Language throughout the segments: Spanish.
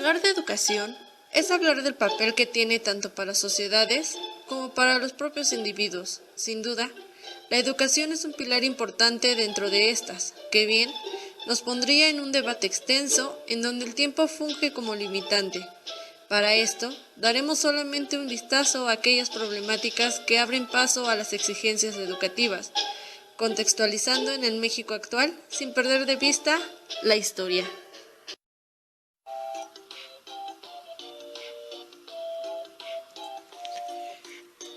Hablar de educación es hablar del papel que tiene tanto para sociedades como para los propios individuos. Sin duda, la educación es un pilar importante dentro de estas, que bien nos pondría en un debate extenso en donde el tiempo funge como limitante. Para esto, daremos solamente un vistazo a aquellas problemáticas que abren paso a las exigencias educativas, contextualizando en el México actual sin perder de vista la historia.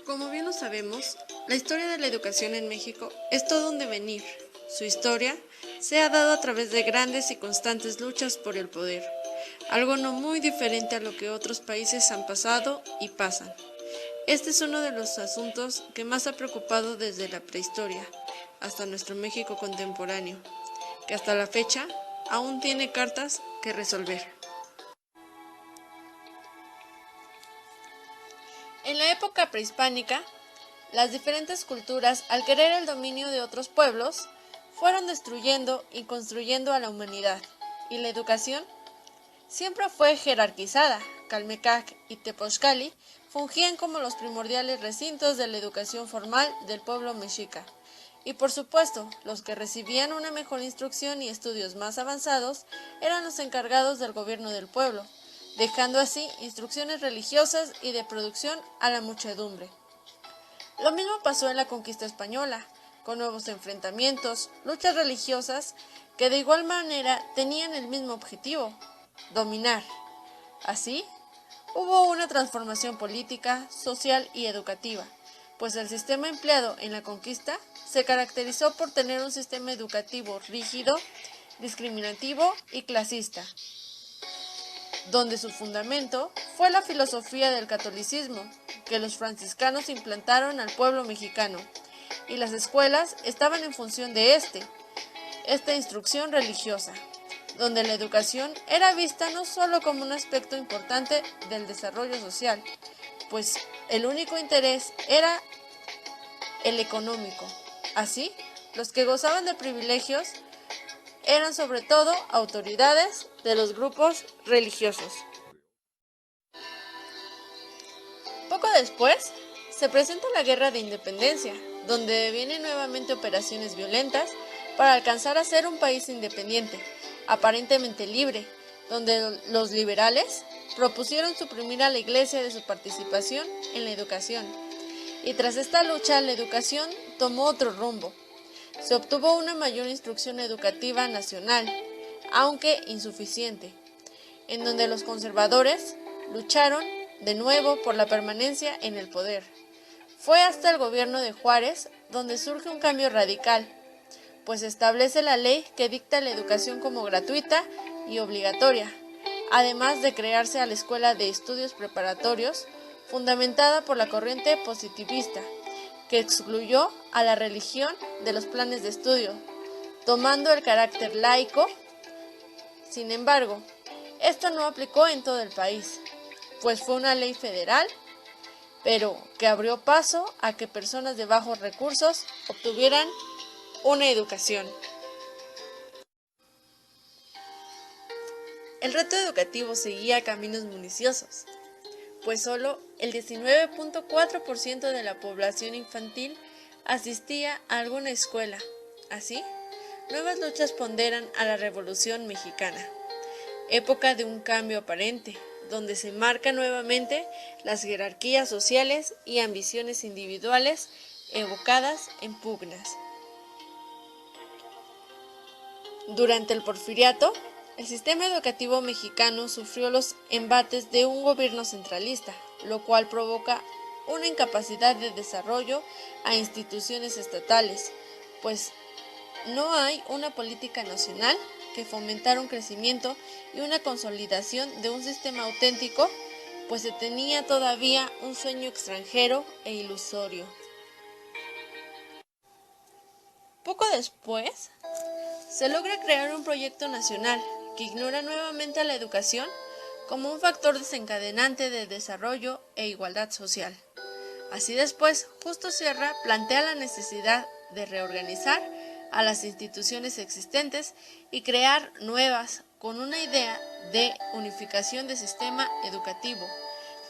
Como bien lo sabemos, la historia de la educación en México es todo un devenir. Su historia se ha dado a través de grandes y constantes luchas por el poder, algo no muy diferente a lo que otros países han pasado y pasan. Este es uno de los asuntos que más ha preocupado desde la prehistoria hasta nuestro México contemporáneo, que hasta la fecha aún tiene cartas que resolver. En la época prehispánica, las diferentes culturas, al querer el dominio de otros pueblos, fueron destruyendo y construyendo a la humanidad, y la educación siempre fue jerarquizada. Calmecac y Tepozcali fungían como los primordiales recintos de la educación formal del pueblo mexica. Y por supuesto, los que recibían una mejor instrucción y estudios más avanzados eran los encargados del gobierno del pueblo, dejando así instrucciones religiosas y de producción a la muchedumbre. Lo mismo pasó en la conquista española, con nuevos enfrentamientos, luchas religiosas que de igual manera tenían el mismo objetivo: dominar. Así, hubo una transformación política, social y educativa, pues el sistema empleado en la conquista se caracterizó por tener un sistema educativo rígido, discriminativo y clasista, donde su fundamento fue la filosofía del catolicismo, que los franciscanos implantaron al pueblo mexicano, y las escuelas estaban en función de esta instrucción religiosa, donde la educación era vista no solo como un aspecto importante del desarrollo social, pues el único interés era el económico. Así, los que gozaban de privilegios eran sobre todo autoridades de los grupos religiosos. Poco después, se presenta la Guerra de Independencia, donde vienen nuevamente operaciones violentas para alcanzar a ser un país independiente, aparentemente libre, donde los liberales propusieron suprimir a la Iglesia de su participación en la educación. Y tras esta lucha, la educación tomó otro rumbo. Se obtuvo una mayor instrucción educativa nacional, aunque insuficiente, en donde los conservadores lucharon de nuevo por la permanencia en el poder. Fue hasta el gobierno de Juárez donde surge un cambio radical, pues establece la ley que dicta la educación como gratuita y obligatoria, además de crearse a la Escuela de Estudios Preparatorios, fundamentada por la corriente positivista, que excluyó a la religión de los planes de estudio, tomando el carácter laico. Sin embargo, esto no aplicó en todo el país, pues fue una ley federal, pero que abrió paso a que personas de bajos recursos obtuvieran una educación. El reto educativo seguía caminos minuciosos, pues solo el 19.4% de la población infantil asistía a alguna escuela. Así, nuevas luchas ponderan a la Revolución Mexicana, época de un cambio aparente, donde se marcan nuevamente las jerarquías sociales y ambiciones individuales evocadas en pugnas. Durante el Porfiriato, el sistema educativo mexicano sufrió los embates de un gobierno centralista, lo cual provoca una incapacidad de desarrollo a instituciones estatales, pues no hay una política nacional que fomentara un crecimiento y una consolidación de un sistema auténtico, pues se tenía todavía un sueño extranjero e ilusorio. Poco después, se logra crear un proyecto nacional que ignora nuevamente a la educación como un factor desencadenante de desarrollo e igualdad social. Así después, Justo Sierra plantea la necesidad de reorganizar a las instituciones existentes y crear nuevas con una idea de unificación del sistema educativo,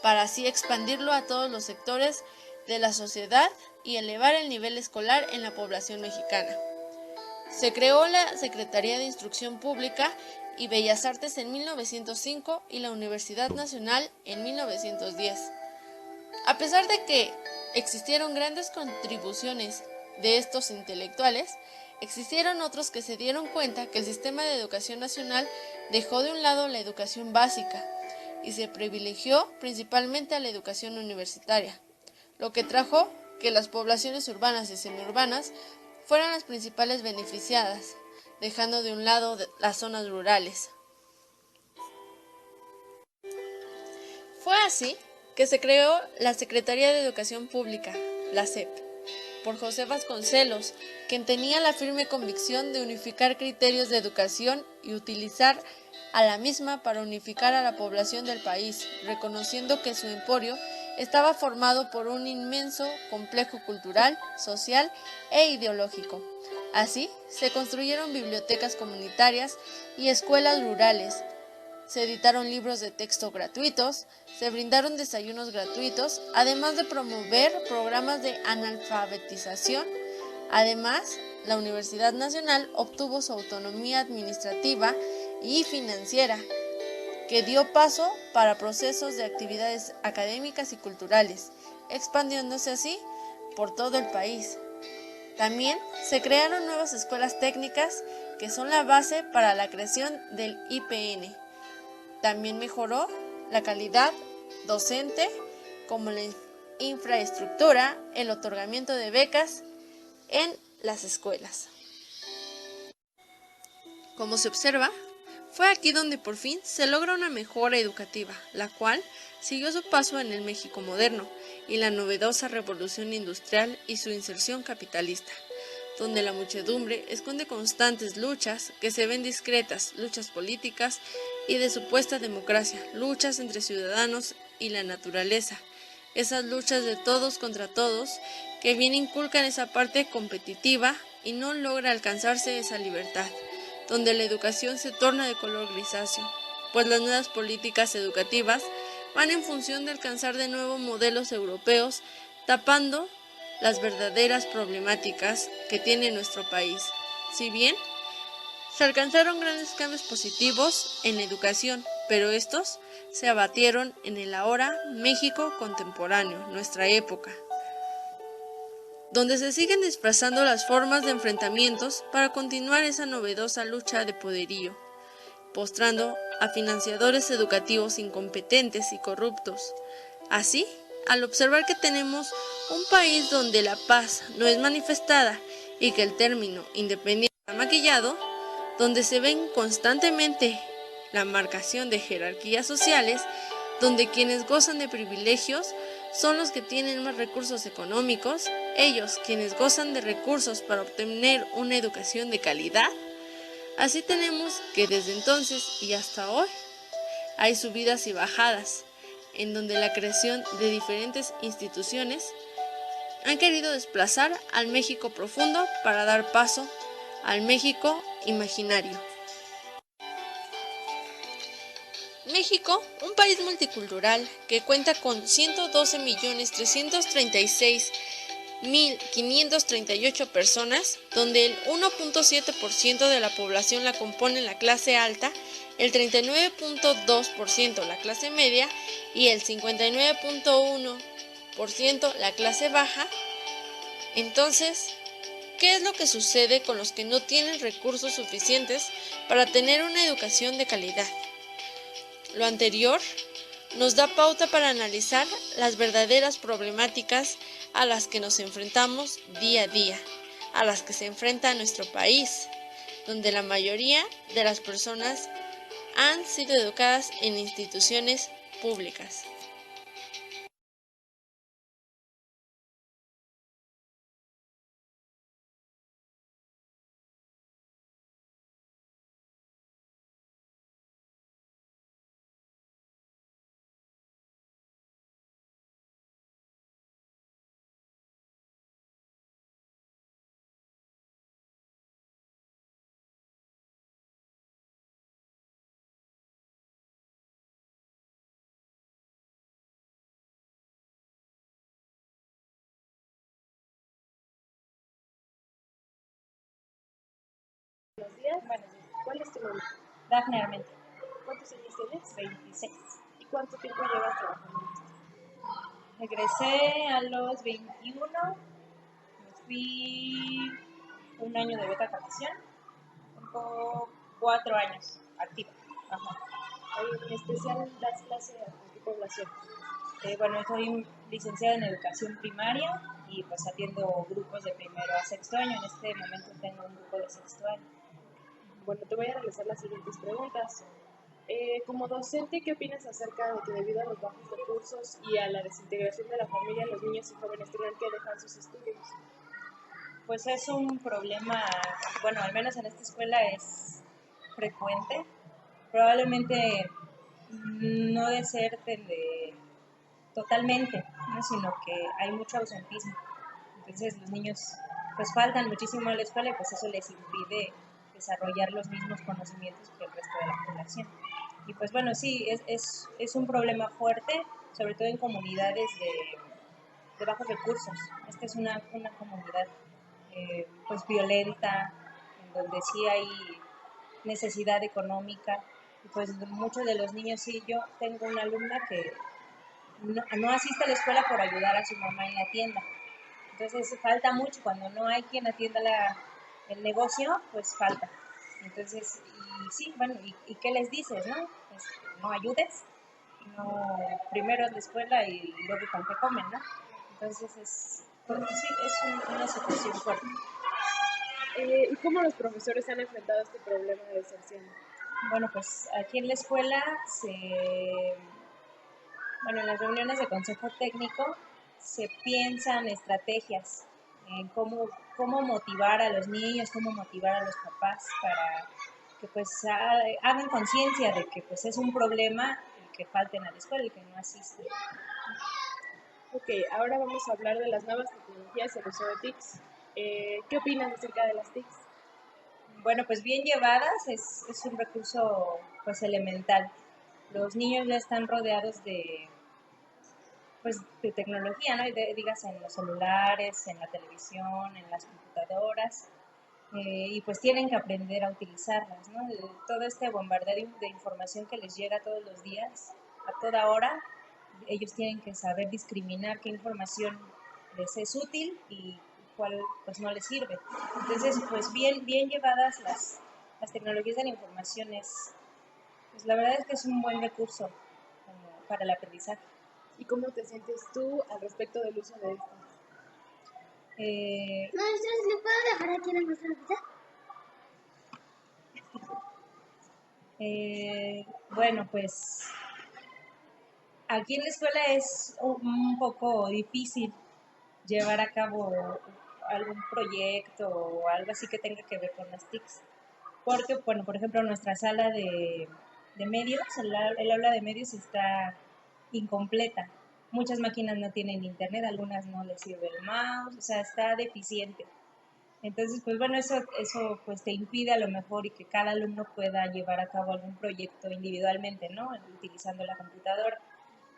para así expandirlo a todos los sectores de la sociedad y elevar el nivel escolar en la población mexicana. Se creó la Secretaría de Instrucción Pública y Bellas Artes en 1905 y la Universidad Nacional en 1910. A pesar de que existieron grandes contribuciones de estos intelectuales, existieron otros que se dieron cuenta que el sistema de educación nacional dejó de un lado la educación básica y se privilegió principalmente a la educación universitaria, lo que trajo que las poblaciones urbanas y semiurbanas fueran las principales beneficiadas, dejando de un lado las zonas rurales. Fue así que se creó la Secretaría de Educación Pública, la SEP, por José Vasconcelos, quien tenía la firme convicción de unificar criterios de educación y utilizar a la misma para unificar a la población del país, reconociendo que su emporio estaba formado por un inmenso complejo cultural, social e ideológico. Así, se construyeron bibliotecas comunitarias y escuelas rurales, se editaron libros de texto gratuitos, se brindaron desayunos gratuitos, además de promover programas de analfabetización. Además, la Universidad Nacional obtuvo su autonomía administrativa y financiera, que dio paso para procesos de actividades académicas y culturales, expandiéndose así por todo el país. También se crearon nuevas escuelas técnicas que son la base para la creación del IPN. También mejoró la calidad docente, como la infraestructura, el otorgamiento de becas en las escuelas. Como se observa, fue aquí donde por fin se logra una mejora educativa, la cual siguió su paso en el México moderno y la novedosa revolución industrial y su inserción capitalista, donde la muchedumbre esconde constantes luchas que se ven discretas, luchas políticas y de supuesta democracia, luchas entre ciudadanos y la naturaleza, esas luchas de todos contra todos que bien inculcan esa parte competitiva y no logra alcanzarse esa libertad, donde la educación se torna de color grisáceo, pues las nuevas políticas educativas van en función de alcanzar de nuevo modelos europeos, tapando las verdaderas problemáticas que tiene nuestro país. Si bien se alcanzaron grandes cambios positivos en la educación, pero estos se abatieron en el ahora México contemporáneo, nuestra época, donde se siguen disfrazando las formas de enfrentamientos para continuar esa novedosa lucha de poderío, postrando a financiadores educativos incompetentes y corruptos. Así, al observar que tenemos un país donde la paz no es manifestada y que el término independiente está maquillado, donde se ven constantemente la marcación de jerarquías sociales, donde quienes gozan de privilegios son los que tienen más recursos económicos, ellos quienes gozan de recursos para obtener una educación de calidad. Así tenemos que desde entonces y hasta hoy hay subidas y bajadas, en donde la creación de diferentes instituciones han querido desplazar al México profundo para dar paso al México imaginario. México, un país multicultural que cuenta con 112.336.538 personas, donde el 1.7% de la población la compone la clase alta, el 39.2% la clase media y el 59.1% la clase baja. Entonces, ¿qué es lo que sucede con los que no tienen recursos suficientes para tener una educación de calidad? Lo anterior nos da pauta para analizar las verdaderas problemáticas a las que nos enfrentamos día a día, a las que se enfrenta nuestro país, donde la mayoría de las personas han sido educadas en instituciones públicas. Buenos días. Buenos días. ¿Cuál es tu nombre? Dafne Armenta, ¿Cuántos años tienes? 26. ¿Y cuánto tiempo llevas trabajando en esto? Regresé a los 21, me fui un año de beca captación, tengo 4 años activa. Ajá. En especial das clase a qué población. Bueno, soy licenciada en educación primaria y pues atiendo grupos de primero a sexto año. En este momento tengo un grupo de sexto año. Bueno, te voy a realizar las siguientes preguntas. Como docente, ¿qué opinas acerca de que debido a los bajos recursos y a la desintegración de la familia, los niños y jóvenes tengan que dejar sus estudios? Pues es un problema, bueno, al menos en esta escuela es frecuente. Probablemente no deserten totalmente, ¿no? Sino que hay mucho ausentismo. Entonces los niños pues faltan muchísimo a la escuela y pues eso les impide desarrollar los mismos conocimientos que el resto de la población. Y pues bueno, sí, es un problema fuerte, sobre todo en comunidades de bajos recursos. Esta es una comunidad pues violenta, en donde sí hay necesidad económica. Y pues muchos de los niños, sí, yo tengo una alumna que no asiste a la escuela por ayudar a su mamá en la tienda. Entonces falta mucho, cuando no hay quien atienda el negocio, pues falta. Entonces, y sí, bueno, ¿y qué les dices, no? Pues, no ayudes, no, primero es la escuela y luego con qué comen, ¿no? Entonces, pues, sí, es una situación fuerte. ¿Y cómo los profesores han enfrentado este problema de deserción? Bueno, pues aquí en la escuela bueno, en las reuniones de consejo técnico se piensan estrategias en cómo motivar a los niños, cómo motivar a los papás para que pues hagan conciencia de que pues es un problema el que falten a la escuela y que no asisten. Ok, ahora vamos a hablar de las nuevas tecnologías y el uso de TICs. ¿Qué opinas acerca de las TICs? Bueno, pues bien llevadas es un recurso pues elemental. Los niños ya están rodeados pues, de tecnología, ¿no? Digas en los celulares, en la televisión, en las computadoras, y pues tienen que aprender a utilizarlas, ¿no? Todo este bombardeo de información que les llega todos los días, a toda hora, ellos tienen que saber discriminar qué información les es útil y cuál pues no les sirve. Entonces, pues bien llevadas las tecnologías de la información pues la verdad es que es un buen recurso para el aprendizaje. ¿Y cómo te sientes tú al respecto del uso de estas? Maestros, ¿le puedo dejar aquí en el nuestra bueno, pues aquí en la escuela es un poco difícil llevar a cabo algún proyecto o algo así que tenga que ver con las TICs. Porque, bueno, por ejemplo, nuestra sala de medios, el aula de medios está incompleta. Muchas máquinas no tienen internet, algunas no les sirve el mouse, o sea, está deficiente. Entonces, pues bueno, eso pues te impide a lo mejor y que cada alumno pueda llevar a cabo algún proyecto individualmente, ¿no? Utilizando la computadora.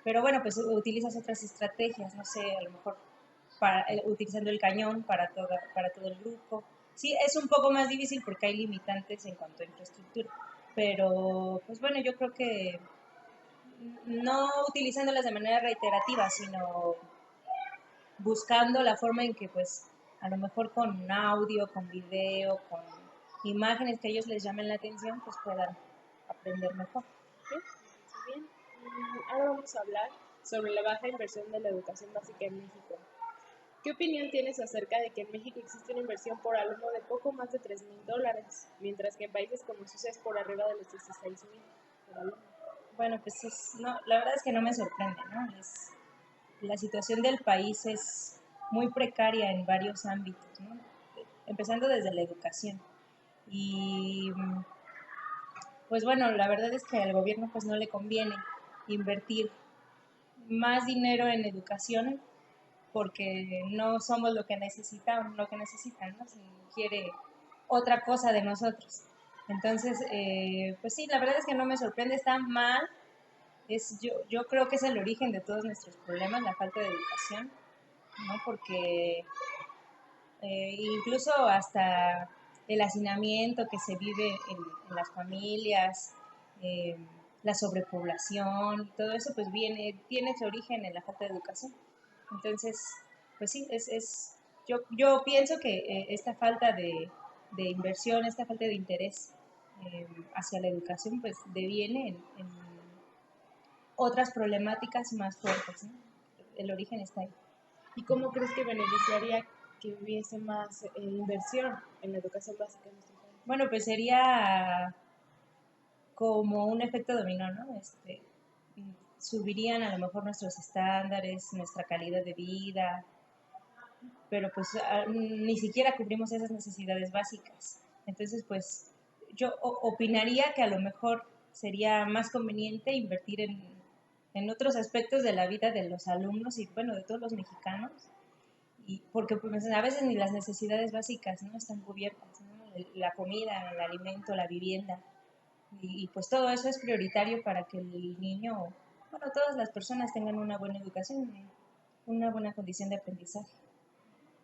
Pero bueno, pues utilizas otras estrategias, no sé, a lo mejor utilizando el cañón para todo el grupo. Sí, es un poco más difícil porque hay limitantes en cuanto a infraestructura, pero pues bueno, yo creo que no utilizándolas de manera reiterativa, sino buscando la forma en que pues a lo mejor con audio, con video, con imágenes que a ellos les llamen la atención, pues puedan aprender mejor. ¿Sí? Bien. Ahora vamos a hablar sobre la baja inversión de la educación básica en México. ¿Qué opinión tienes acerca de que en México existe una inversión por alumno de poco más de $3,000, mientras que en países como Suiza es por arriba de los 16,000 por alumno? Bueno, pues no, la verdad es que no me sorprende, ¿no? La situación del país es muy precaria en varios ámbitos, ¿no? Empezando desde la educación. Y pues bueno, la verdad es que al gobierno pues no le conviene invertir más dinero en educación porque no somos lo que necesitan, ¿no? Si quiere otra cosa de nosotros. Entonces, pues sí, la verdad es que no me sorprende, está mal. Yo creo que es el origen de todos nuestros problemas, la falta de educación, ¿no? Porque incluso hasta el hacinamiento que se vive en las familias, eh, la sobrepoblación, todo eso pues tiene su origen en la falta de educación. Entonces, pues sí, yo pienso que esta falta de inversión, esta falta de interés hacia la educación, pues deviene en otras problemáticas más fuertes, ¿no? El origen está ahí. ¿Y cómo crees que beneficiaría que hubiese más inversión en la educación básica en nuestro país? Bueno, pues sería como un efecto dominó, ¿no? Subirían a lo mejor nuestros estándares, nuestra calidad de vida, pero pues ni siquiera cubrimos esas necesidades básicas. Entonces, pues yo opinaría que a lo mejor sería más conveniente invertir en otros aspectos de la vida de los alumnos y, bueno, de todos los mexicanos, y porque pues, a veces ni las necesidades básicas no están cubiertas, ¿no? La comida, el alimento, la vivienda, y pues todo eso es prioritario para que el niño, bueno, todas las personas tengan una buena educación, una buena condición de aprendizaje.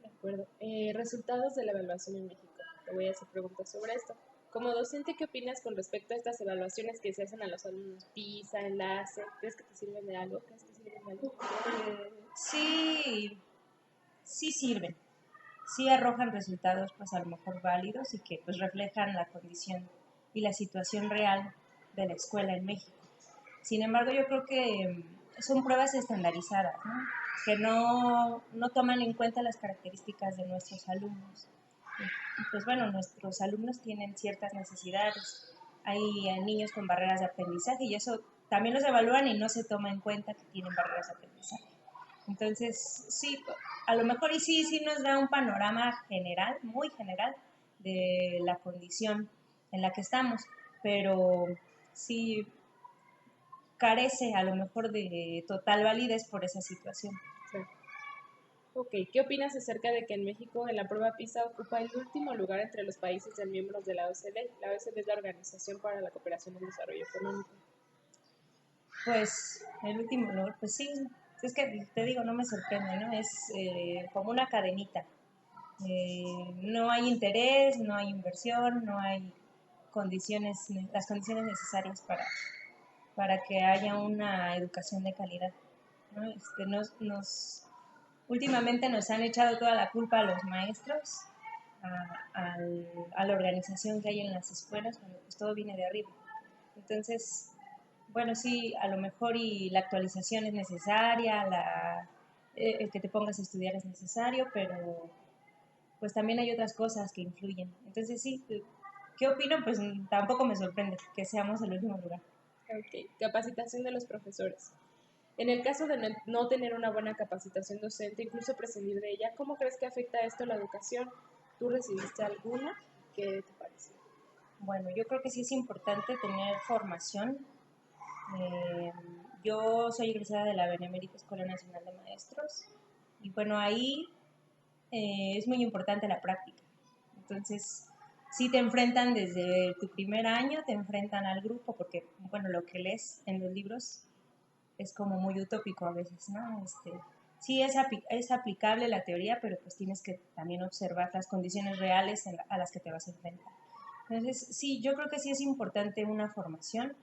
De acuerdo. Resultados de la evaluación en México. Te voy a hacer preguntas sobre esto. Como docente, ¿qué opinas con respecto a estas evaluaciones que se hacen a los alumnos? PISA, enlace, ¿crees que te sirven de algo? ¿Crees que sirven de algo? Sí, sí sirven, sí arrojan resultados pues a lo mejor válidos y que pues reflejan la condición y la situación real de la escuela en México. Sin embargo, yo creo que son pruebas estandarizadas, ¿no? Que no toman en cuenta las características de nuestros alumnos. Y pues bueno, nuestros alumnos tienen ciertas necesidades. Hay niños con barreras de aprendizaje y eso también los evalúan y no se toma en cuenta que tienen barreras de aprendizaje. Entonces, sí, a lo mejor y sí nos da un panorama general, muy general, de la condición en la que estamos, pero sí carece a lo mejor de total validez por esa situación. Sí. Ok, ¿qué opinas acerca de que en México en la prueba PISA ocupa el último lugar entre los países miembros de la OCDE? La OCDE es la Organización para la Cooperación y el Desarrollo Económico. Pues el último lugar, pues sí, es que te digo, no me sorprende, ¿no? Es como una cadenita. No hay interés, no hay inversión, no hay condiciones, las condiciones necesarias para que haya una educación de calidad, ¿no? Últimamente nos han echado toda la culpa a los maestros, a la organización que hay en las escuelas, cuando pues todo viene de arriba. Entonces, bueno, sí, a lo mejor y la actualización es necesaria, el que te pongas a estudiar es necesario, pero pues también hay otras cosas que influyen. Entonces, sí, ¿qué opino? Pues tampoco me sorprende que seamos el último lugar. Ok, capacitación de los profesores. En el caso de no tener una buena capacitación docente, incluso prescindir de ella, ¿cómo crees que afecta esto a la educación? ¿Tú recibiste alguna? ¿Qué te pareció? Bueno, yo creo que sí es importante tener formación. Eh, yo soy egresada de la Benemérita Escuela Nacional de Maestros y bueno, ahí es muy importante la práctica. Entonces, sí te enfrentan desde tu primer año, te enfrentan al grupo, porque, bueno, lo que lees en los libros es como muy utópico a veces, ¿no? Sí es aplicable la teoría, pero pues tienes que también observar las condiciones reales a las que te vas a enfrentar. Entonces, sí, yo creo que sí es importante una formación,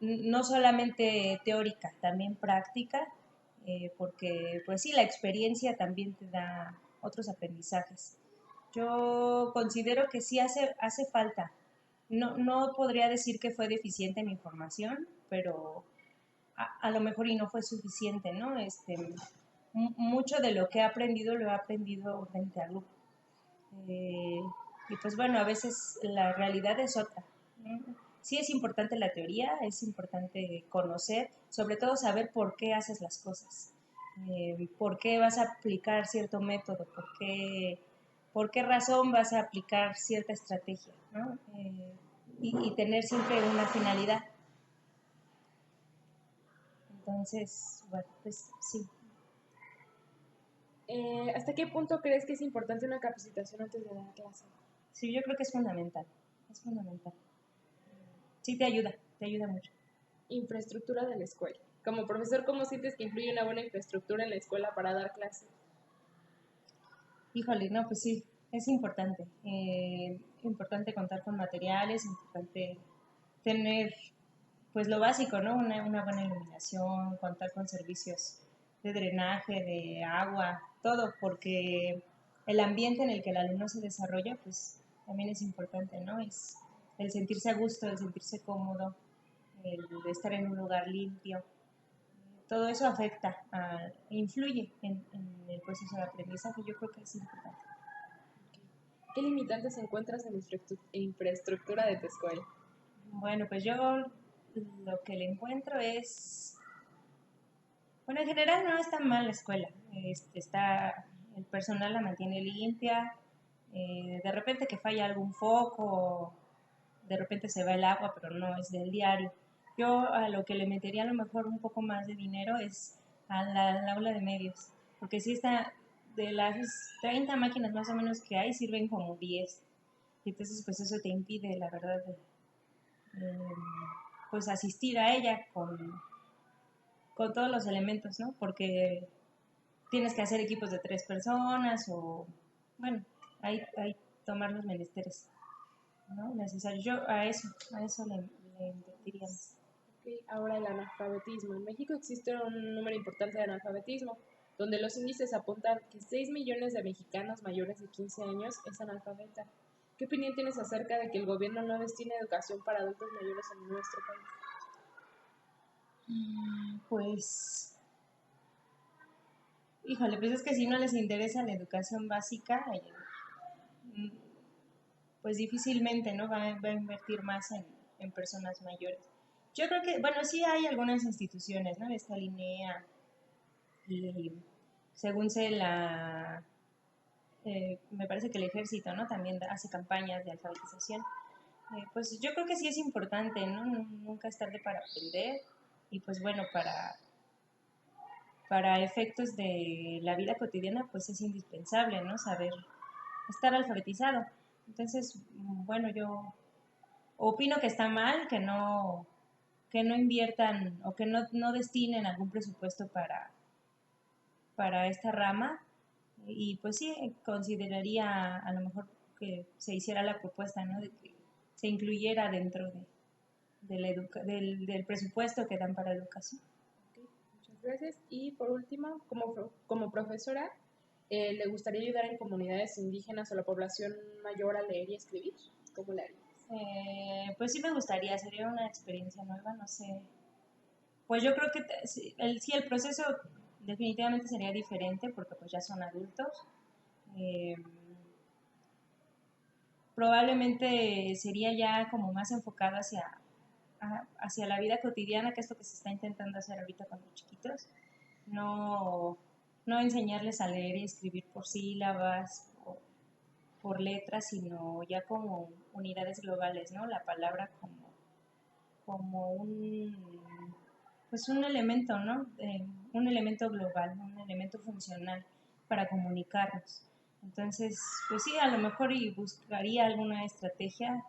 no solamente teórica, también práctica, porque pues sí, la experiencia también te da otros aprendizajes. Yo considero que sí hace falta. No podría decir que fue deficiente mi formación, pero a lo mejor y no fue suficiente, ¿no? Mucho de lo que he aprendido lo he aprendido frente al grupo. Eh, y pues bueno, a veces la realidad es otra, ¿no? Sí es importante la teoría, es importante conocer, sobre todo saber por qué haces las cosas, por qué vas a aplicar cierto método, por qué razón vas a aplicar cierta estrategia, ¿no? Y tener siempre una finalidad. Entonces, bueno, pues sí. ¿Hasta qué punto crees que es importante una capacitación antes de dar clase? Sí, yo creo que es fundamental, es fundamental. Sí, te ayuda mucho. Infraestructura de la escuela. Como profesor, ¿cómo sientes que influye una buena infraestructura en la escuela para dar clase? Híjole, no, pues sí. es importante contar con materiales, importante tener pues lo básico, ¿no? Una buena iluminación, contar con servicios de drenaje, de agua, todo, porque el ambiente en el que el alumno se desarrolla, pues también es importante, ¿no? Es el sentirse a gusto, el sentirse cómodo, el de estar en un lugar limpio. Todo eso afecta, influye en el proceso de aprendizaje. Yo creo que es importante. ¿Qué limitantes encuentras en la infraestructura de tu escuela? Bueno, pues yo lo que le encuentro es, bueno, en general no está mal la escuela. El personal la mantiene limpia, de repente que falla algún foco, de repente se va el agua, pero no es del diario. Yo a lo que le metería a lo mejor un poco más de dinero es al aula de medios, porque si está, de las 30 máquinas más o menos que hay, sirven como 10. Y entonces pues eso te impide, la verdad, pues asistir a ella con todos los elementos, ¿no? Porque tienes que hacer equipos de 3 personas o, bueno, hay tomar los menesteres, ¿no? Necesarios. Yo a eso le invertiría más. Ok, ahora el analfabetismo. En México existe un número importante de analfabetismo, donde los índices apuntan que 6 millones de mexicanos mayores de 15 años es analfabeta. ¿Qué opinión tienes acerca de que el gobierno no destine educación para adultos mayores en nuestro país? Pues, híjole, pues es que si no les interesa la educación básica, pues difícilmente, ¿no? Va a invertir más en personas mayores. Yo creo que, bueno, sí hay algunas instituciones, ¿no? Esta línea y según sé me parece que el ejército, ¿no? También hace campañas de alfabetización. Pues yo creo que sí es importante, ¿no? Nunca es tarde para aprender y pues bueno, para efectos de la vida cotidiana, pues es indispensable, ¿no? Saber estar alfabetizado. Entonces, bueno, yo opino que está mal que no inviertan o que no destinen algún presupuesto para esta rama. Y pues sí, consideraría a lo mejor que se hiciera la propuesta, ¿no? De que se incluyera dentro del presupuesto que dan para educación. Ok, muchas gracias. Y por último, como profesora, ¿le gustaría ayudar en comunidades indígenas o la población mayor a leer y escribir? ¿Cómo le harías? Pues sí me gustaría, sería una experiencia nueva, no sé. Pues yo creo que sí, el proceso definitivamente sería diferente porque pues ya son adultos. Eh, Probablemente sería ya como más enfocado hacia la vida cotidiana, que es lo que se está intentando hacer ahorita con los chiquitos. No, no enseñarles a leer y escribir por sílabas, por letras, sino ya como unidades globales, ¿no? La palabra como pues un elemento, ¿no? Un elemento global, un elemento funcional para comunicarnos. Entonces, pues sí, a lo mejor y buscaría alguna estrategia,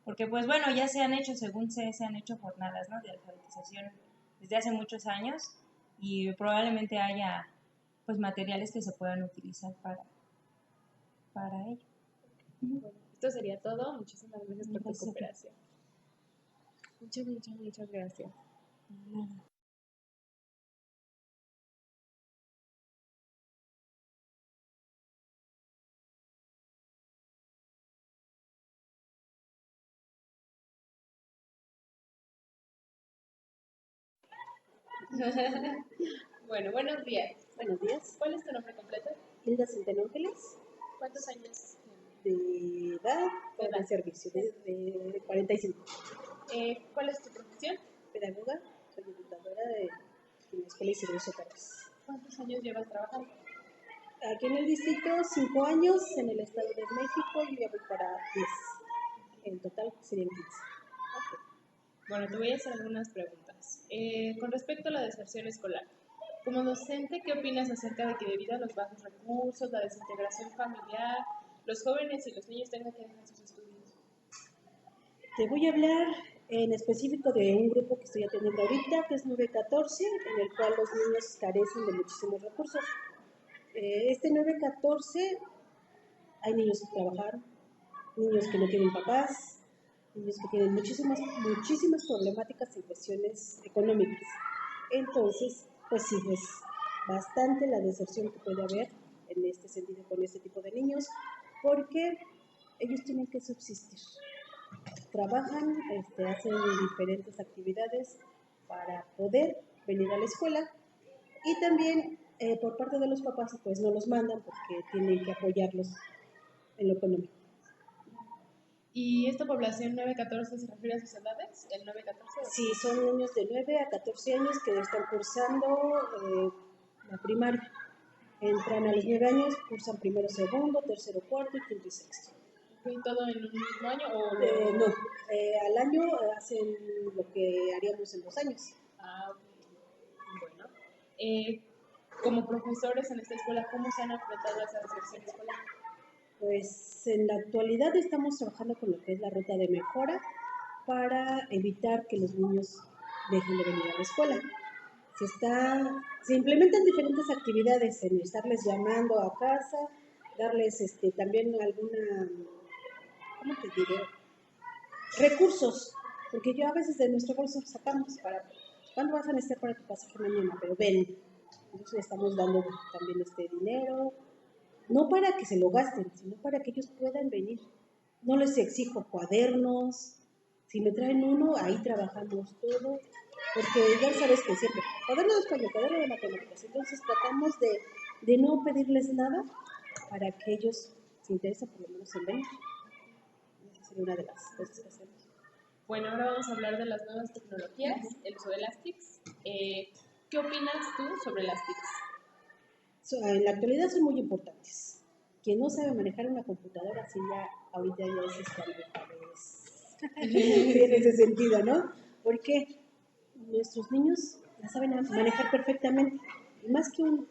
porque pues bueno, ya se han hecho, según se han hecho jornadas, ¿no? De alfabetización desde hace muchos años y probablemente haya pues materiales que se puedan utilizar para ello. Bueno, esto sería todo. Muchísimas gracias por tu Gracias. cooperación. Muchas gracias. Bueno, buenos días. Buenos días. ¿Cuál es tu nombre completo? Hilda Centeno Ángeles, ¿Cuántos años de edad para el servicio, de 45. ¿Cuál es tu profesión? Pedagoga, soy educadora de la Escuela y Servicio Carlos. ¿Cuántos años llevas trabajando? Aquí en el distrito, 5 años, en el Estado de México y ya voy para 10. En total serían 15. Bueno, te voy a hacer algunas preguntas. Con respecto a la deserción escolar, como docente, ¿qué opinas acerca de que debido a los bajos recursos, la desintegración familiar, los jóvenes y los niños tengan que dejar sus estudios? Te voy a hablar en específico de un grupo que estoy atendiendo ahorita, que es 914, en el cual los niños carecen de muchísimos recursos. Este 914 Hay niños que trabajan, niños que no tienen papás, niños que tienen muchísimas problemáticas en cuestiones económicas. Entonces, pues sí, es bastante la deserción que puede haber en este sentido con este tipo de niños, porque ellos tienen que subsistir. Trabajan, hacen diferentes actividades para poder venir a la escuela y también por parte de los papás pues no los mandan porque tienen que apoyarlos en lo económico. ¿Y esta población 9-14 se refiere a sus edades? ¿El 9-14? Sí, son niños de 9 a 14 años que están cursando la primaria. Entran a los 9 años, cursan primero, segundo, tercero, cuarto y quinto y sexto. ¿Fue todo en un mismo año o No, al año hacen lo que haríamos en 2 años. Ah, bueno. Como profesores en esta escuela, ¿cómo se han enfrentado a esa deserción escolar? Pues en la actualidad estamos trabajando con lo que es la ruta de mejora para evitar que los niños dejen de venir a la escuela. Se implementan diferentes actividades en estarles llamando a casa, darles también alguna, ¿cómo te diré? Recursos, porque yo a veces de nuestro bolso sacamos para, ¿cuándo vas a necesitar para tu pasaje mañana? Pero ven, entonces le estamos dando también dinero, no para que se lo gasten, sino para que ellos puedan venir. No les exijo cuadernos, si me traen uno, ahí trabajamos todo, porque ya sabes que siempre, cuaderno de español, cuaderno de matemáticas, entonces tratamos de no pedirles nada para que ellos se interesen por lo menos en venir. Esa sería una de las cosas que hacemos. Bueno, ahora vamos a hablar de las nuevas tecnologías, el uso de las TICs. ¿Qué opinas tú sobre las TICs? En la actualidad son muy importantes. Quien no sabe manejar una computadora, sí ya ahorita ya es en ese sentido, ¿no? Porque nuestros niños la saben manejar perfectamente. Y más que bueno,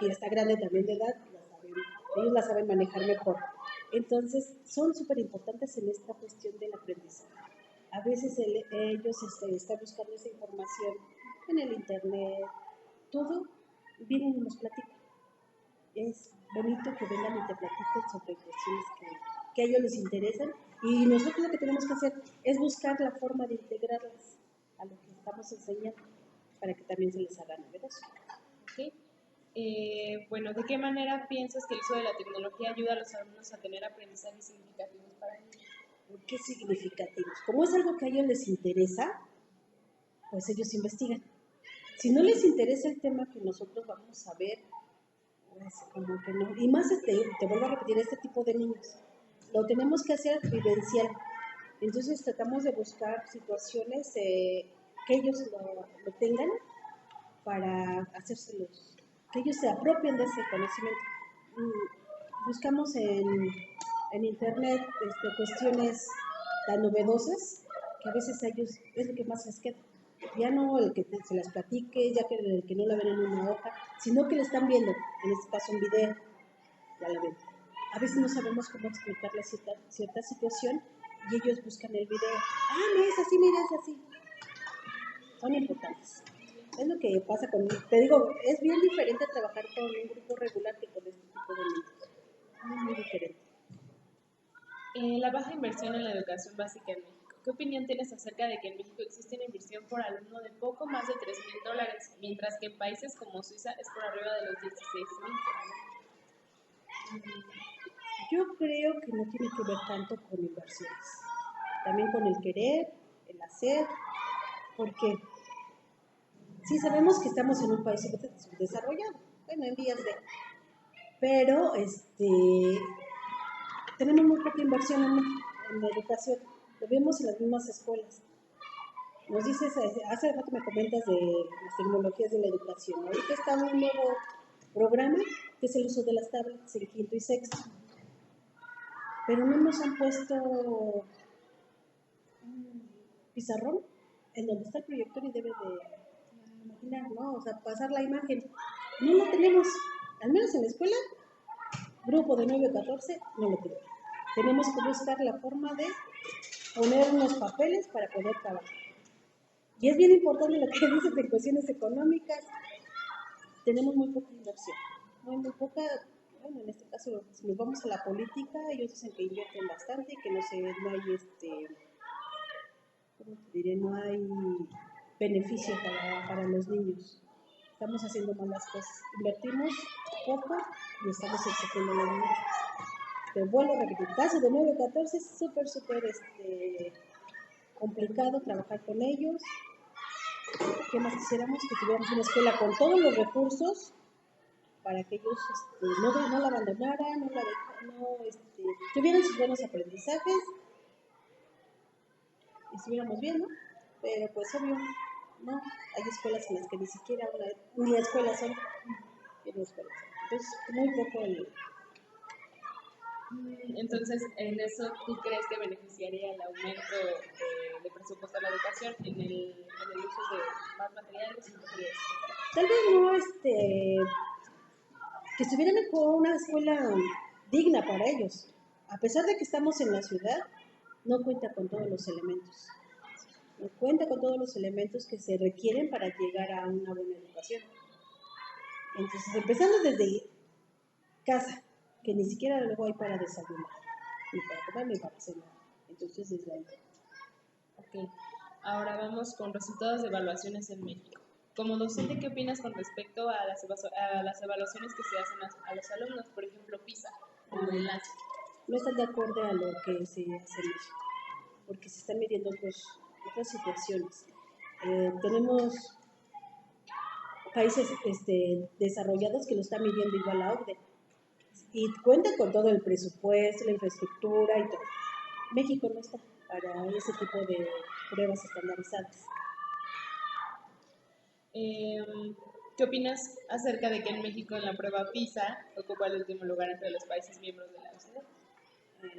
que ya está grande también de edad, ellos la saben manejar mejor. Entonces, son súper importantes en esta cuestión del aprendizaje. A veces ellos están buscando esa información en el internet, todo, vienen y nos platican. Es bonito que vengan y te platiquen sobre cuestiones que a ellos les interesan y nosotros lo que tenemos que hacer es buscar la forma de integrarlas a lo que estamos enseñando para que también se les haga novedoso. ¿Sí? Bueno, ¿de qué manera piensas que el uso de la tecnología ayuda a los alumnos a tener aprendizajes significativos para ellos? ¿Por qué significativos? Como es algo que a ellos les interesa, pues ellos investigan. Si no les interesa el tema que nosotros vamos a ver, pues como que no. Y más te vuelvo a repetir, este tipo de niños, lo tenemos que hacer vivencial. Entonces tratamos de buscar situaciones que ellos lo tengan para hacérselos, que ellos se apropien de ese conocimiento. Buscamos en internet cuestiones tan novedosas que a veces a ellos es lo que más les queda. Ya no el que se las platique, ya que el que no la ven en una hoja, sino que la están viendo, en este caso un video, ya la ven. A veces no sabemos cómo explicarle cierta situación y ellos buscan el video. No es así, mira, es así. Son importantes. Es lo que pasa con, te digo, es bien diferente trabajar con un grupo regular que con este tipo de niños. Muy diferente. La baja inversión en la educación básica en México. ¿Qué opinión tienes acerca de que en México existe una inversión por alumno de poco más de $3,000, mientras que en países como Suiza es por arriba de los 16,000? Yo creo que no tiene que ver tanto con inversiones, también con el querer, el hacer, porque sí sabemos que estamos en un país subdesarrollado, bueno, en vías de, pero tenemos muy poca inversión en la educación, lo vemos en las mismas escuelas. Nos dices, hace rato me comentas de las tecnologías de la educación. Ahorita está un nuevo programa que es el uso de las tablets en quinto y sexto. Pero no nos han puesto un pizarrón en donde está el proyector y debe de imaginar, ¿no? O sea, pasar la imagen. No lo tenemos, al menos en la escuela, grupo de 9 a 14, no lo tenemos. Tenemos que buscar la forma de poner unos papeles para poder trabajar. Y es bien importante lo que dices de cuestiones económicas. Tenemos muy poca inversión, muy poca, bueno, en este caso, si nos vamos a la política, ellos dicen que invierten bastante y que no hay ¿cómo te diré? No hay beneficio para los niños. Estamos haciendo malas cosas. Invertimos poco y estamos exigiendo a los niños. Te vuelvo a repetir, caso de 9 a 14 es súper complicado trabajar con ellos. ¿Qué más quisiéramos? Que tuviéramos una escuela con todos los recursos para que ellos no la abandonaran, tuvieran sus buenos aprendizajes y estuviéramos bien, ¿no? Pero pues obvio, no, hay escuelas en las que ni siquiera ni escuelas son, ni escuelas. Entonces, muy poco Entonces, en eso, ¿tú crees que beneficiaría el aumento de presupuesto a la educación en el uso de más materiales y materiales? tal vez no, que estuviera mejor una escuela digna para ellos. A pesar de que estamos en la ciudad, no cuenta con todos los elementos. No cuenta con todos los elementos que se requieren para llegar a una buena educación. Entonces, empezando desde casa, que ni siquiera luego hay para desayunar, ni para comer, ni para cenar. Entonces, desde ahí. Ok, ahora vamos con resultados de evaluaciones en México. Como docente, ¿qué opinas con respecto a las evaluaciones que se hacen a los alumnos? Por ejemplo, PISA o el NACH. No están de acuerdo a lo que se hace en México, porque se están midiendo otras situaciones. Tenemos países desarrollados que lo están midiendo igual a OCDE y cuentan con todo el presupuesto, la infraestructura y todo. México no está para ese tipo de pruebas estandarizadas. ¿Qué opinas acerca de que en México en la prueba PISA ocupa el último lugar entre los países miembros de la OCDE?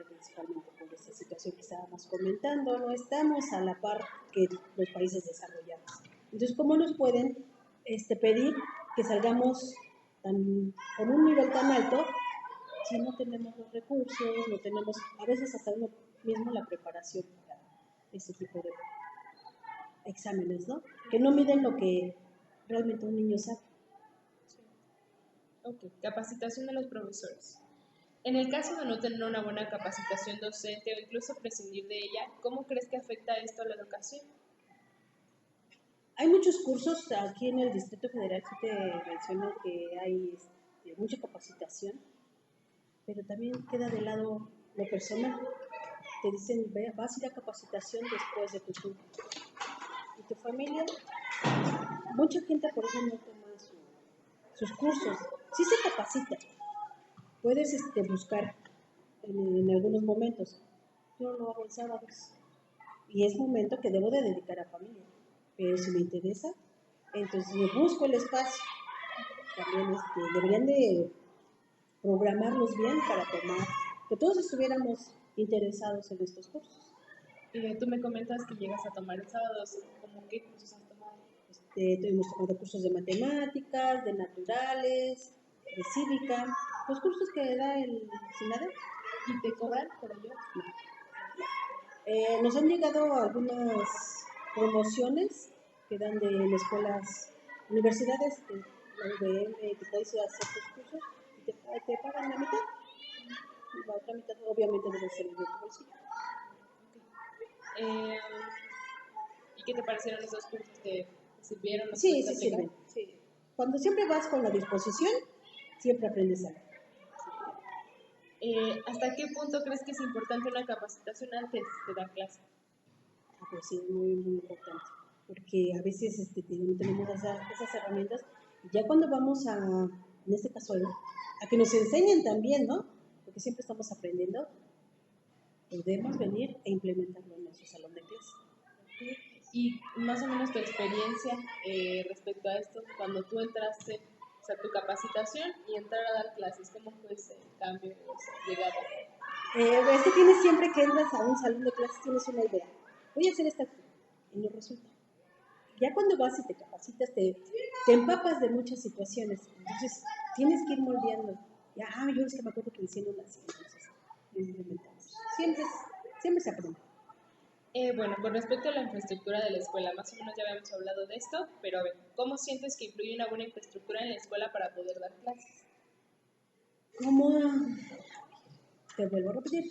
Principalmente por esa situación que estábamos comentando, no estamos a la par que los países desarrollados. Entonces, ¿cómo nos pueden pedir que salgamos con un nivel tan alto si no tenemos los recursos, no tenemos a veces hasta uno mismo la preparación para ese tipo de exámenes, ¿no? Que no miden lo que realmente un niño sabe. Ok, capacitación de los profesores. En el caso de no tener una buena capacitación docente o incluso prescindir de ella, ¿cómo crees que afecta esto a la educación? Hay muchos cursos aquí en el Distrito Federal, que te menciono que hay mucha capacitación, pero también queda de lado lo personal. Te dicen, vas a ir a capacitación después de tu turno. Y tu familia, mucha gente por eso no toma sus cursos. Sí se capacita. Puedes buscar en algunos momentos. Yo lo hago en sábados. Y es momento que debo de dedicar a familia. Pero si me interesa, entonces me busco el espacio. También deberían de programarlos bien para que todos estuviéramos interesados en estos cursos. Tú me comentas que llegas a tomar en sábados, ¿cómo qué cursos has tomado? Hemos tomado cursos de matemáticas, de naturales, de cívica, los cursos que da el SINADE. ¿Y te cobran por ello? No. Nos han llegado algunas promociones que dan de escuelas, universidades, de la UVM, que puedes hacer tus cursos y te pagan la mitad. Y la otra mitad obviamente debe ser de tu bolsillo. ¿Y qué te parecieron esos cursos? ¿Te sirvieron? Sí, sí sirven. Sí. Cuando siempre vas con la disposición, siempre aprendes algo. ¿Hasta qué punto crees que es importante una capacitación antes de dar clase? Pues sí, muy, muy importante, porque a veces no tenemos esas herramientas, y ya cuando vamos en este caso, a que nos enseñen también, ¿no? Porque siempre estamos aprendiendo, podemos venir e implementarlo en nuestro salón de clase. Y más o menos tu experiencia respecto a esto, cuando tú entraste, o sea, tu capacitación y entrar a dar clases, ¿cómo fue ese cambio, esa llegada? Es que tienes siempre que entras a un salón de clases, tienes una idea. Voy a hacer esta actividad, y no resulta. Ya cuando vas y te capacitas, te empapas de muchas situaciones. Entonces, tienes que ir moldeando. Ya, yo es que me acuerdo que me hicieron así. Entonces, lo implementamos. Siempre se aprende. Bueno, con respecto a la infraestructura de la escuela, más o menos ya habíamos hablado de esto, pero a ver, ¿cómo sientes que influye una buena infraestructura en la escuela para poder dar clases? Como, te vuelvo a repetir,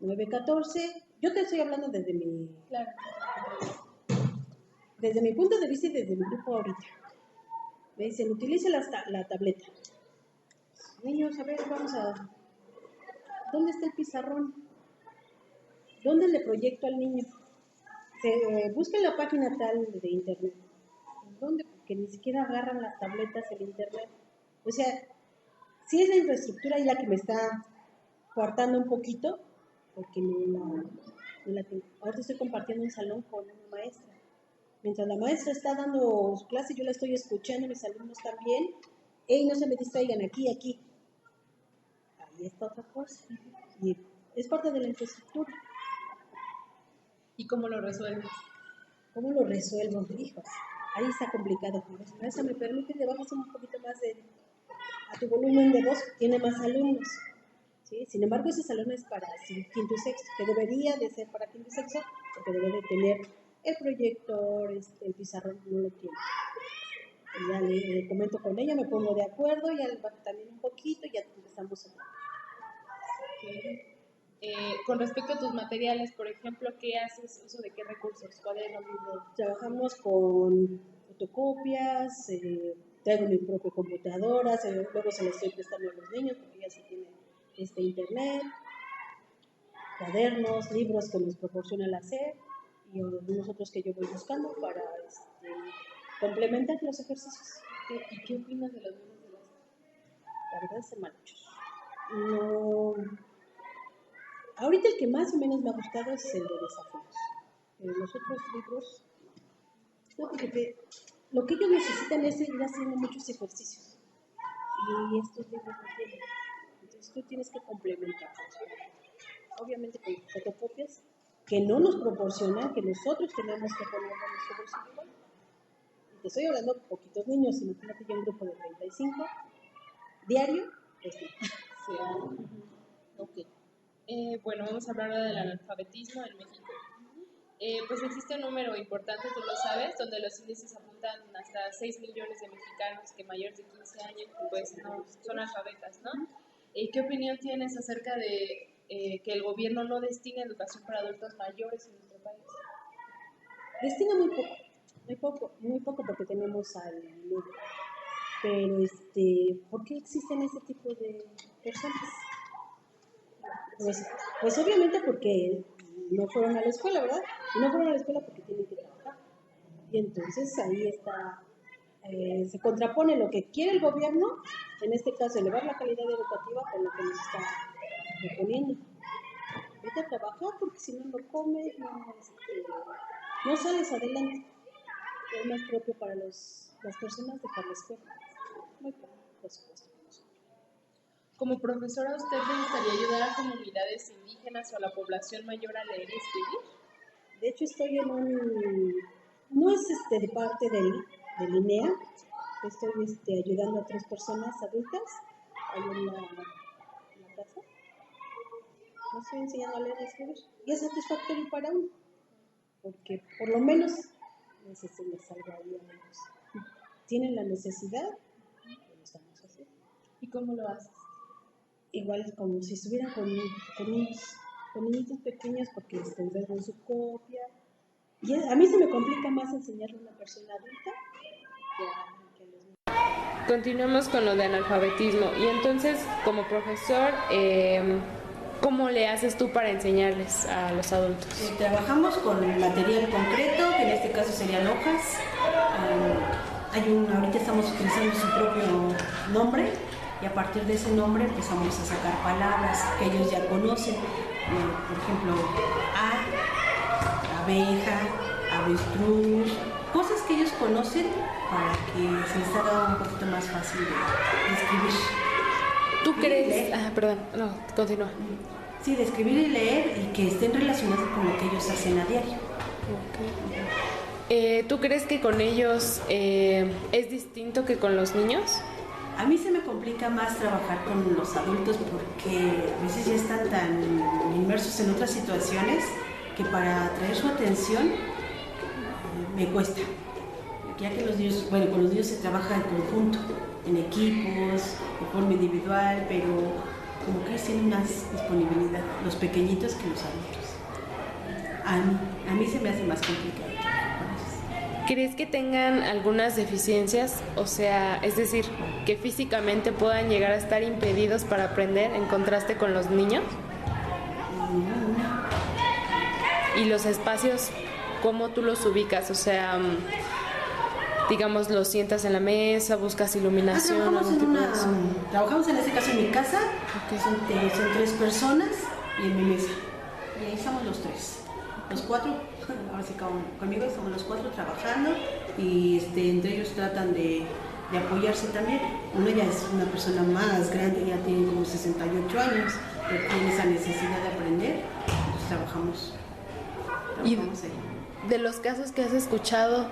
9-14, yo te estoy hablando Claro. desde mi punto de vista y desde mi grupo ahorita. Me dicen, utilice la tableta. Niños, a ver, ¿dónde está el pizarrón? ¿Dónde le proyecto al niño? Busquen la página tal de internet. ¿Dónde? Porque ni siquiera agarran las tabletas el internet. O sea, sí es la infraestructura y la que me está coartando un poquito, porque no la tengo. Ahorita estoy compartiendo un salón con una maestra. Mientras la maestra está dando su clase, yo la estoy escuchando, mis alumnos también. ¡Ey, no se me distraigan! Aquí. Ahí está otra cosa. Y es parte de la infraestructura. ¿Y cómo lo resuelves? ¿Cómo lo resuelvo? Hijos, ahí está complicado. Maestra, ¿me permite le bajas un poquito más a tu volumen de voz? Tiene más alumnos. ¿Sí? Sin embargo, ese salón es para quinto y sexto, que debería de ser para quinto y sexto, porque debe de tener el proyector, el pizarrón, no lo tiene. Y ya le comento con ella, me pongo de acuerdo, ya le bajo también un poquito y ya empezamos a hablar. Con respecto a tus materiales, por ejemplo, ¿qué haces uso de qué recursos? ¿Cuadernos, libros? Trabajamos con fotocopias, traigo mi propia computadora, luego se la estoy prestando a los niños porque ya se tiene internet, cuadernos, libros que nos proporciona la SEP y algunos otros que yo voy buscando para complementar los ejercicios. ¿Y qué opinas de los libros de la SEP? La verdad están mal hechos. No. Ahorita el que más o menos me ha gustado es el de desafíos. Los otros libros, no, porque lo que ellos necesitan es ir haciendo muchos ejercicios. Y estos libros no tienen. Entonces tú tienes que complementar. Obviamente con fotocopias que no nos proporcionan, que nosotros tenemos que poner en nuestro bolsillo. Y te estoy hablando de poquitos niños, imagínate yo un grupo de 35 diario, pues sí. Ok. Bueno, vamos a hablar ahora del analfabetismo en México. Pues existe un número importante, tú lo sabes, donde los índices apuntan hasta 6 millones de mexicanos que mayores de 15 años pues no son alfabetas, ¿no? ¿Qué opinión tienes acerca de que el gobierno no destina educación para adultos mayores en nuestro país? Destina muy poco porque tenemos al niño. Pero, ¿por qué existen ese tipo de personas? Pues obviamente porque no fueron a la escuela, ¿verdad? Y no fueron a la escuela porque tienen que trabajar. Y entonces ahí está, se contrapone lo que quiere el gobierno, en este caso elevar la calidad educativa con lo que nos está proponiendo. Vete a trabajar porque si no lo comes, no sales adelante. Es más propio para las personas dejar la escuela. Muy poco, por supuesto. Como profesora, ¿a usted le gustaría ayudar a comunidades indígenas o a la población mayor a leer y escribir? De hecho, estoy no es de parte del INEA, estoy ayudando a 3 personas adultas ahí en la casa. No estoy enseñando a leer y escribir. Y es satisfactorio para uno, porque por lo menos les salgo ahí a ellos. Tienen la necesidad, lo estamos haciendo. ¿Y cómo lo haces? Igual como si estuvieran con niñitos pequeños porque les entregan su copia. Y a mí se me complica más enseñarle a una persona adulta que a los niños. Continuamos con lo de analfabetismo. Y entonces, como profesor, ¿cómo le haces tú para enseñarles a los adultos? Trabajamos con material concreto, que en este caso serían hojas. Ahorita estamos utilizando su propio nombre y a partir de ese nombre empezamos a sacar palabras que ellos ya conocen. Por ejemplo, abeja, avestruz, cosas que ellos conocen para que se les haga un poquito más fácil de escribir. ¿Tú crees? Perdón, no, continúa. Sí, de escribir y leer y que estén relacionados con lo que ellos hacen a diario. Okay. ¿Tú crees que con ellos es distinto que con los niños? A mí se me complica más trabajar con los adultos porque a veces ya están tan inmersos en otras situaciones que para atraer su atención me cuesta. Ya que los niños, con los niños se trabaja en conjunto, en equipos, de forma individual, pero como que tienen más disponibilidad los pequeñitos que los adultos. A mí se me hace más complicado trabajar con ellos. ¿Crees que tengan algunas deficiencias? O sea, es decir, que físicamente puedan llegar a estar impedidos para aprender en contraste con los niños. Y los espacios, ¿cómo tú los ubicas? O sea, digamos, los sientas en la mesa, buscas iluminación, algún tipo de eso. Trabajamos en este caso en mi casa, son 3 personas y en mi mesa. Y ahí estamos los 3. Los 4, ahora sí conmigo estamos los 4 trabajando y entre ellos tratan de apoyarse también. Uno ya es una persona más grande, ya tiene como 68 años, pero tiene esa necesidad de aprender, entonces trabajamos Y ahí. de los casos que has escuchado,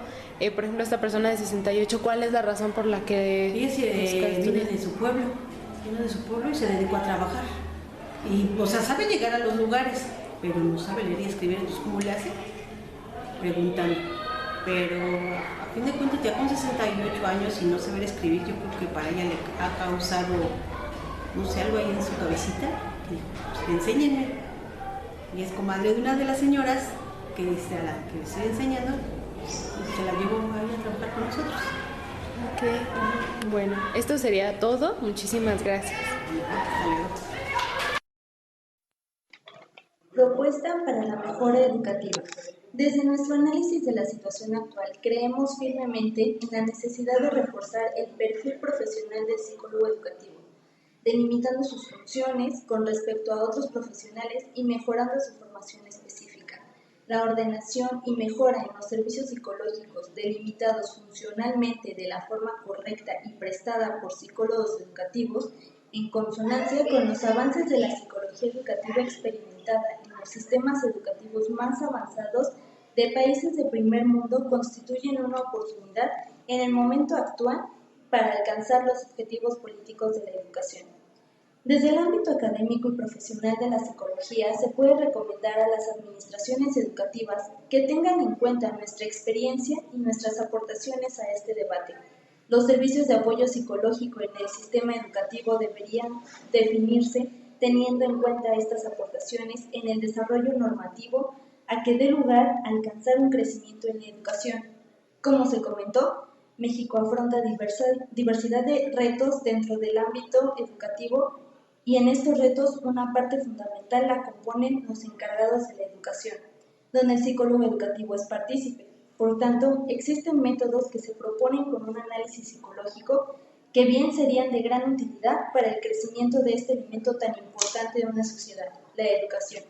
por ejemplo, esta persona de 68, ¿cuál es la razón por la que Ella viene de su pueblo, y se dedicó a trabajar. Y, o sea, sabe llegar a los lugares, pero no sabe leer y escribir, entonces ¿cómo le hace? Preguntando. Pero a fin de cuentas, ya con 68 años y no saber escribir, yo creo que para ella le ha causado, no sé, algo ahí en su cabecita, que dijo, pues enséñenme. Y es comadre de una de las señoras que a la que le estoy enseñando, y se la llevo a ella a trabajar con nosotros. Ok, bueno, esto sería todo. Muchísimas gracias. Hasta luego. Propuesta para la mejora educativa. Desde nuestro análisis de la situación actual, creemos firmemente en la necesidad de reforzar el perfil profesional del psicólogo educativo, delimitando sus funciones con respecto a otros profesionales y mejorando su formación específica. La ordenación y mejora en los servicios psicológicos delimitados funcionalmente de la forma correcta y prestada por psicólogos educativos, en consonancia con los avances de la psicología educativa experimentada en los sistemas educativos más avanzados de países de primer mundo, constituyen una oportunidad en el momento actual para alcanzar los objetivos políticos de la educación. Desde el ámbito académico y profesional de la psicología, se puede recomendar a las administraciones educativas que tengan en cuenta nuestra experiencia y nuestras aportaciones a este debate. Los servicios de apoyo psicológico en el sistema educativo deberían definirse teniendo en cuenta estas aportaciones en el desarrollo normativo a que dé lugar a alcanzar un crecimiento en la educación. Como se comentó, México afronta diversidad de retos dentro del ámbito educativo y en estos retos una parte fundamental la componen los encargados de la educación, donde el psicólogo educativo es partícipe. Por tanto, existen métodos que se proponen con un análisis psicológico que bien serían de gran utilidad para el crecimiento de este elemento tan importante de una sociedad, la educación.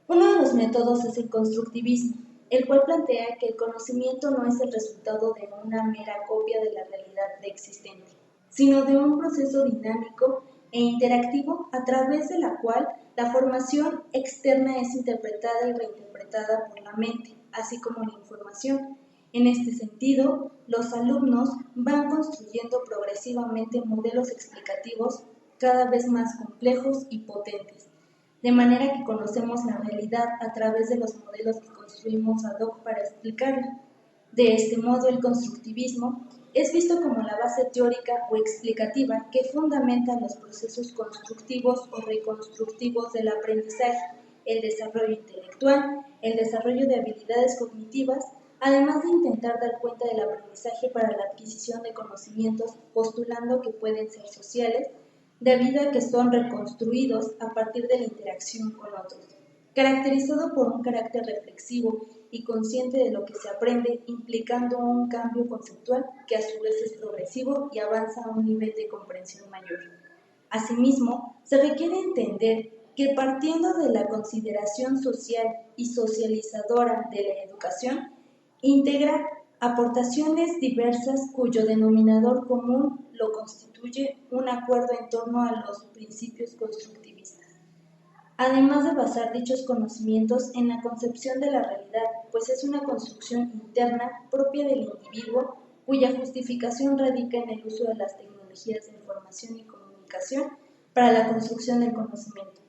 Uno de los métodos es el constructivismo, el cual plantea que el conocimiento no es el resultado de una mera copia de la realidad existente, sino de un proceso dinámico e interactivo a través de la cual la formación externa es interpretada y reinterpretada por la mente, así como la información. En este sentido, los alumnos van construyendo progresivamente modelos explicativos cada vez más complejos y potentes, de manera que conocemos la realidad a través de los modelos que construimos ad hoc para explicarla. De este modo, el constructivismo es visto como la base teórica o explicativa que fundamenta los procesos constructivos o reconstructivos del aprendizaje, el desarrollo intelectual, el desarrollo de habilidades cognitivas, además de intentar dar cuenta del aprendizaje para la adquisición de conocimientos, postulando que pueden ser sociales, debido a que son reconstruidos a partir de la interacción con otros, caracterizado por un carácter reflexivo y consciente de lo que se aprende, implicando un cambio conceptual que a su vez es progresivo y avanza a un nivel de comprensión mayor. Asimismo, se requiere entender que partiendo de la consideración social y socializadora de la educación, integra aportaciones diversas cuyo denominador común lo constituye un acuerdo en torno a los principios constructivistas. Además de basar dichos conocimientos en la concepción de la realidad, pues es una construcción interna propia del individuo cuya justificación radica en el uso de las tecnologías de información y comunicación para la construcción del conocimiento.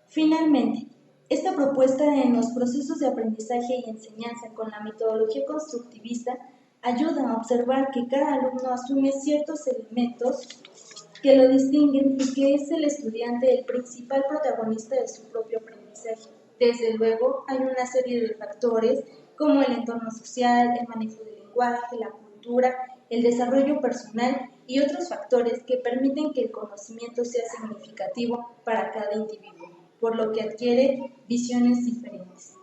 Finalmente, esta propuesta en los procesos de aprendizaje y enseñanza con la metodología constructivista ayuda a observar que cada alumno asume ciertos elementos que lo distinguen y que es el estudiante el principal protagonista de su propio aprendizaje. Desde luego, hay una serie de factores como el entorno social, el manejo del lenguaje, la cultura, el desarrollo personal y otros factores que permiten que el conocimiento sea significativo para cada individuo, por lo que adquiere visiones diferentes.